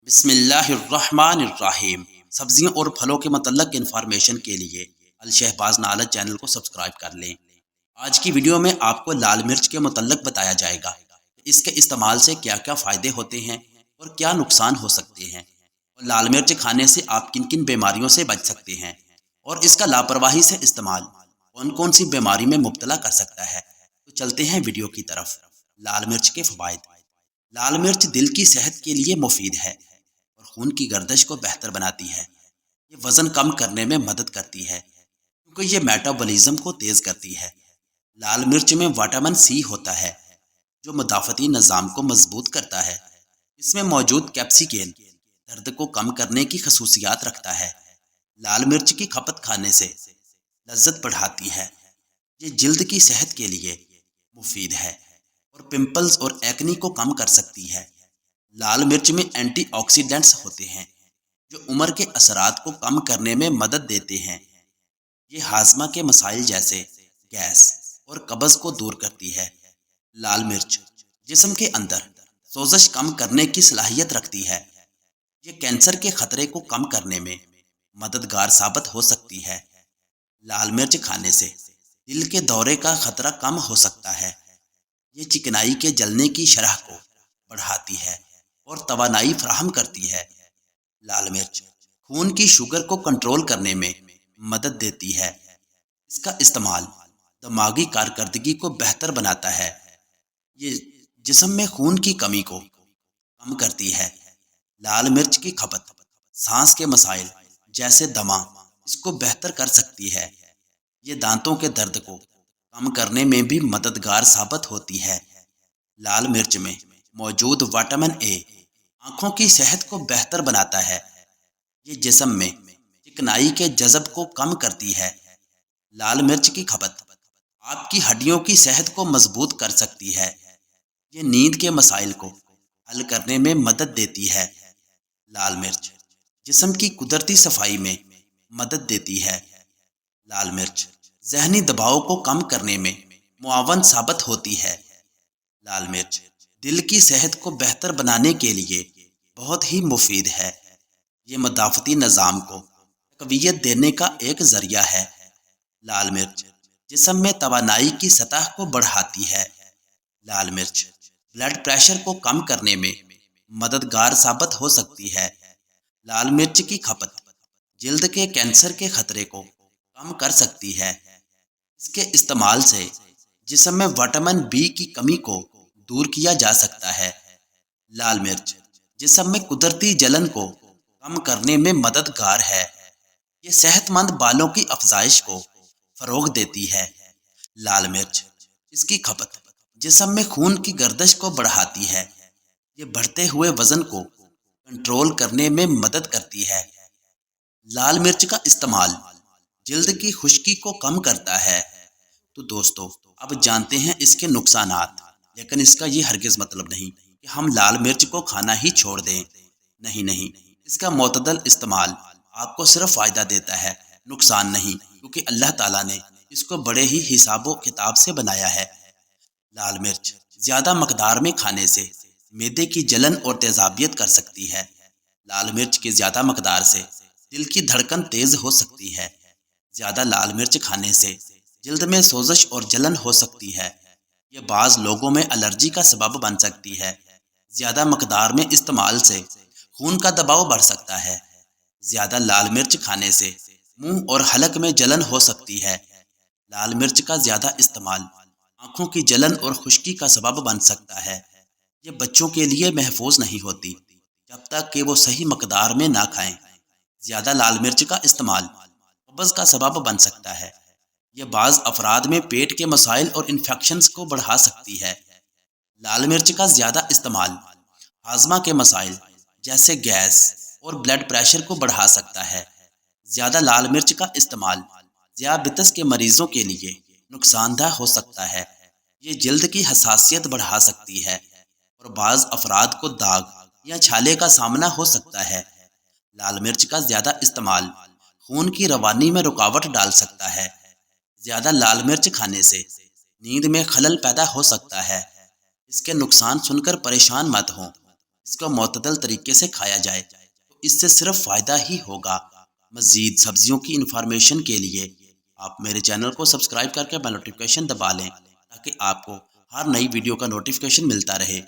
بسم اللہ الرحمن الرحیم۔ سبزیوں اور پھلوں کے متعلق انفارمیشن کے لیے الشہباز نالج چینل کو سبسکرائب کر لیں۔ آج کی ویڈیو میں آپ کو لال مرچ کے متعلق بتایا جائے گا کہ اس کے استعمال سے کیا کیا فائدے ہوتے ہیں اور کیا نقصان ہو سکتے ہیں، اور لال مرچ کھانے سے آپ کن کن بیماریوں سے بچ سکتے ہیں، اور اس کا لاپرواہی سے استعمال کون کون سی بیماری میں مبتلا کر سکتا ہے۔ تو چلتے ہیں ویڈیو کی طرف۔ لال مرچ کے فوائد۔ لال مرچ دل کی صحت کے لیے مفید ہے اور خون کی گردش کو بہتر بناتی ہے۔ یہ وزن کم کرنے میں مدد کرتی ہے کیونکہ یہ میٹابولزم کو تیز کرتی ہے۔ لال مرچ میں وٹامن سی ہوتا ہے جو مدافعتی نظام کو مضبوط کرتا ہے۔ اس میں موجود کیپسیکین درد کو کم کرنے کی خصوصیات رکھتا ہے۔ لال مرچ کی کھپت کھانے سے لذت بڑھاتی ہے۔ یہ جلد کی صحت کے لیے مفید ہے اور پمپلز اور ایکنی کو کم کر سکتی ہے۔ لال مرچ میں اینٹی آکسیڈنٹس ہوتے ہیں جو عمر کے اثرات کو کم کرنے میں مدد دیتے ہیں۔ یہ ہاضمہ کے مسائل جیسے گیس اور قبض کو دور کرتی ہے۔ لال مرچ جسم کے اندر سوزش کم کرنے کی صلاحیت رکھتی ہے۔ یہ کینسر کے خطرے کو کم کرنے میں مددگار ثابت ہو سکتی ہے۔ لال مرچ کھانے سے دل کے دورے کا خطرہ کم ہو سکتا ہے۔ یہ چکنائی کے جلنے کی شرح کو بڑھاتی ہے اور توانائی فراہم کرتی ہے۔ لال مرچ خون کی شوگر کو کنٹرول کرنے میں مدد دیتی ہے۔ اس کا استعمال دماغی کارکردگی کو بہتر بناتا ہے۔ یہ جسم میں خون کی کمی کو کم کرتی ہے۔ لال مرچ کی کھپت سانس کے مسائل جیسے دمہ اس کو بہتر کر سکتی ہے۔ یہ دانتوں کے درد کو کم کرنے میں بھی مددگار ثابت ہوتی ہے۔ لال مرچ میں موجود وٹامن اے آنکھوں کی صحت کو بہتر بناتا ہے۔ یہ جسم میں چکنائی کے جذب کو کم کرتی ہے۔ لال مرچ کی کھپت آپ کی ہڈیوں کی صحت کو مضبوط کر سکتی ہے۔ یہ نیند کے مسائل کو حل کرنے میں مدد دیتی ہے۔ لال مرچ جسم کی قدرتی صفائی میں مدد دیتی ہے۔ لال مرچ ذہنی دباؤ کو کم کرنے میں معاون ثابت ہوتی ہے۔ لال مرچ دل کی صحت کو بہتر بنانے کے لیے بہت ہی مفید ہے۔ یہ مدافعتی نظام کو تقویت دینے کا ایک ذریعہ ہے۔ لال مرچ جسم میں توانائی کی سطح کو بڑھاتی ہے۔ لال مرچ بلڈ پریشر کو کم کرنے میں مددگار ثابت ہو سکتی ہے۔ لال مرچ کی کھپت جلد کے کینسر کے خطرے کو کم کر سکتی ہے۔ اس کے استعمال سے جسم میں وٹامن بی کی کمی کو دور کیا جا سکتا ہے۔ لال مرچ جسم میں قدرتی جلن کو کم کرنے میں مددگار ہے۔ یہ صحت مند بالوں کی افزائش کو فروغ دیتی ہے۔ لال مرچ اس کی کھپت جسم میں خون کی گردش کو بڑھاتی ہے۔ یہ بڑھتے ہوئے وزن کو کنٹرول کرنے میں مدد کرتی ہے۔ لال مرچ کا استعمال جلد کی خشکی کو کم کرتا ہے۔ تو دوستو اب جانتے ہیں اس کے نقصانات، لیکن اس کا یہ ہرگز مطلب نہیں کہ ہم لال مرچ کو کھانا ہی چھوڑ دیں۔ نہیں، اس کا معتدل استعمال آپ کو صرف فائدہ دیتا ہے، نقصان نہیں، کیونکہ اللہ تعالیٰ نے اس کو بڑے ہی حساب و کتاب سے بنایا ہے۔ لال مرچ زیادہ مقدار میں کھانے سے معدے کی جلن اور تیزابیت کر سکتی ہے۔ لال مرچ کی زیادہ مقدار سے دل کی دھڑکن تیز ہو سکتی ہے۔ زیادہ لال مرچ کھانے سے جلد میں سوزش اور جلن ہو سکتی ہے۔ یہ بعض لوگوں میں الرجی کا سبب بن سکتی ہے۔ زیادہ مقدار میں استعمال سے خون کا دباؤ بڑھ سکتا ہے۔ زیادہ لال مرچ کھانے سے منہ اور حلق میں جلن ہو سکتی ہے۔ لال مرچ کا زیادہ استعمال آنکھوں کی جلن اور خشکی کا سبب بن سکتا ہے۔ یہ بچوں کے لیے محفوظ نہیں ہوتی جب تک کہ وہ صحیح مقدار میں نہ کھائیں۔ زیادہ لال مرچ کا استعمال قبض کا سبب بن سکتا ہے۔ یہ بعض افراد میں پیٹ کے مسائل اور انفیکشنز کو بڑھا سکتی ہے۔ لال مرچ کا زیادہ استعمال ہاضمہ کے مسائل جیسے گیس اور بلڈ پریشر کو بڑھا سکتا ہے۔ زیادہ لال مرچ کا استعمال ذیابیطس کے مریضوں کے لیے نقصان دہ ہو سکتا ہے۔ یہ جلد کی حساسیت بڑھا سکتی ہے اور بعض افراد کو داغ یا چھالے کا سامنا ہو سکتا ہے۔ لال مرچ کا زیادہ استعمال خون کی روانی میں رکاوٹ ڈال سکتا ہے۔ زیادہ لال مرچ کھانے سے نیند میں خلل پیدا ہو سکتا ہے۔ اس کے نقصان سن کر پریشان مت ہوں۔ اس کو معتدل طریقے سے کھایا جائے تو اس سے صرف فائدہ ہی ہوگا۔ مزید سبزیوں کی انفارمیشن کے لیے آپ میرے چینل کو سبسکرائب کر کے بیل نوٹیفیکیشن دبا لیں تاکہ آپ کو ہر نئی ویڈیو کا نوٹیفیکیشن ملتا رہے۔